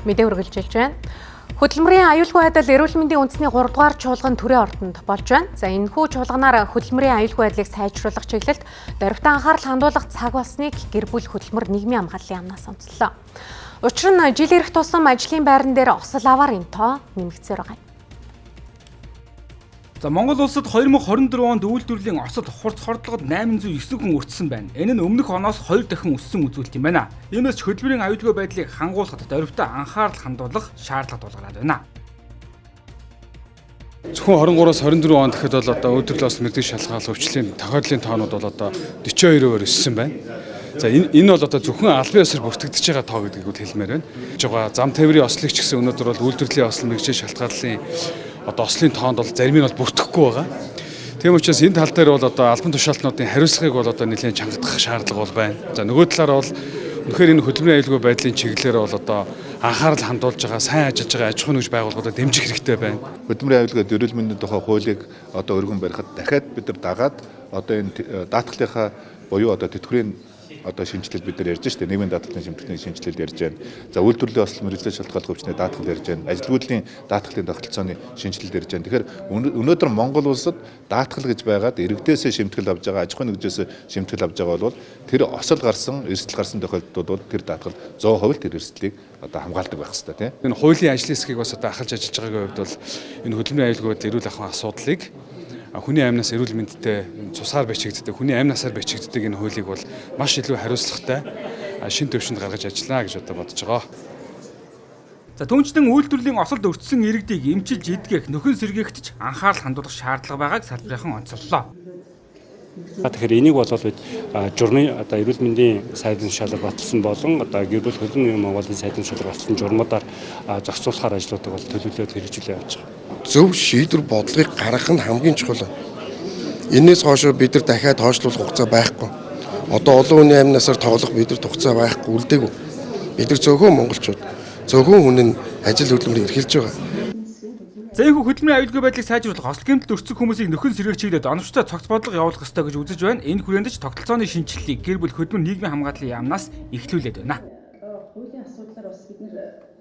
Мэдээ үргэлжилж байна. Хөдөлмөрийн аюулгүй байдал эрүүл мэндийн үндэсний 3 дугаар чуулган төрийн ордонд болж байна. За энэхүү чуулганаар хөдөлмөрийн аюулгүй байдлыг сайжруулах чиглэлд дорвитой анхаарал хандуулах цаг болсныг гэр бүл хөдөлмөр нийгмийн хамгааллын яамнаас онцлоо. Учир нь жил ирэх тусам ажлын байран дээр осол аваар энэ тоо нэмэгдсээр байгаа юм. За Монгол улсад 2024 онд үйлдвэрлэлийн осол хурц хордлогод 809 хүн өртсөн байна. Энэ нь өмнөх оноос 2 дахин өссөн үзүүлэлт юм байна. Иймээс ч хөдөлмөрийн аюулгүй байдлыг хангуулахад дорвитой анхаарал хандуулах шаардлага тулгараад байна. Зөвхөн 23-аас 24 онд гэхэд бол одоо үйлдвэрлэлийн осол мэргэжлийн шалгаал өвчлөлийн тохиолдлын тоонууд бол одоо 42%-аар өссөн байна. За энэ бол одоо зөвхөн албан ёсоор бүртгэгдэж байгаа тоо гэдгийг бол хэлмээр байна. Жага зам тээврийн ослыг ч гэсэн өнөөдөр бол үйлдвэрлэлийн осол мэргэжлийн шалтгааллын одоо ослын тоонд бол зарим нь бол бүртгэхгүй байгаа. Тийм учраас энэ тал дээр бол одоо албан тушаалтнуудын хариуцлагыг бол одоо нэлээд чангадах шаардлага бол байна. За нөгөө талаараа бол үнэхээр энэ хөдөлмөрийн аюулгүй байдлын чиглэлээр бол одоо анхаарал хандуулж байгаа, сайн ажиллаж байгаа аж ахуйн нэгж байгууллагуудад дэмжих хэрэгтэй байна. Хөдөлмөрийн аюулгүй эрүүл мэндийн тухай хуулийг одоо өргөн барихад дахиад бид нар дагаад одоо энэ даатгалынхаа буюу одоо тэтгэврийн одоо шинжилэл бид нар ярьж штэ нийгмийн даатгалын шимтгэлийн шинжилэл ярьж байна. За үйлдвэрлэлийн осол мэргэжлийн шалтгааллах өвчний даатгал ярьж байна. Ажилгүйдлийн даатгалын тогтолцооны шинжилэл ярьж байна. Тэгэхээр өнөөдөр Монгол улсад даатгал гэж байгаад иргэдээсээ шимтгэл авж байгаа, аж ахуйн нэгжээс шимтгэл авж байгаа бол тэр осол гарсан, эрсдэл гарсан тохиолдолд бол тэр даатгал 100% тэр эрсдлийг одоо хамгаалдаг байх хэрэгтэй тийм. Энэ хуулийн ажлын хэсгийг бас одоо ахалж ажиллаж байгаагийн хувьд бол энэ хөдөлмөрийн аюулгүй байдал эрүүл ахуйн асуудлыг хүний амнаас эрүүл мэндтэй цусаар бичигддэг, хүний амнасаар бичигддэг энэ хуулийг бол маш илүү хариуцлагатай шин төвшөнд гаргаж ажиллана гэж одоо бодож байгаа. За түүнчлэн үйлдвэрлэлийн осолд өртсөн иргэдийг эмчилж идгэх, нөхөн сэргээгт ч анхаарал хандуулах шаардлага байгааг салбарынхан онцоллоо. Тэгэхээр энийг бол бид журмын одоо эрүүл мэндийн сайдын шалгал баталсан болон одоо гэр бүл хөдөлмөрийн Монголын сайдын шалгал баталсан журмуудаар зохицуулахар ажлуудыг бол төлөвлөлөөд хэрэгжүүлээ явж байгаа. Зөв шийдвэр бодлогыг гаргах нь хамгийн чухал. Энээс хойш бид нар дахиад хойшлуулах хугацаа байхгүй. Одоо олон хүний амнасаар тоглох бид нар хугацаа байхгүй үлдээгүй. Бид нар зөвхөн монголчууд, зөвхөн хүн нь ажил хөдөлмөрийг эрхэлж байгаа. За энэ хөдөлмөрийн аюулгүй байдлыг сайжруулах, осол гэмтэл өртсөн хүмүүсийг нөхөн сэргээх чиглэлд оновчтой цогц бодлого явуулах ёстой гэж үзэж байна. Энэ хүрээнд ч тогтолцооны шинжилгээг гэр бүл хөдөлмөр нийгмийн хамгааллын яамнаас эхлүүлээд байна.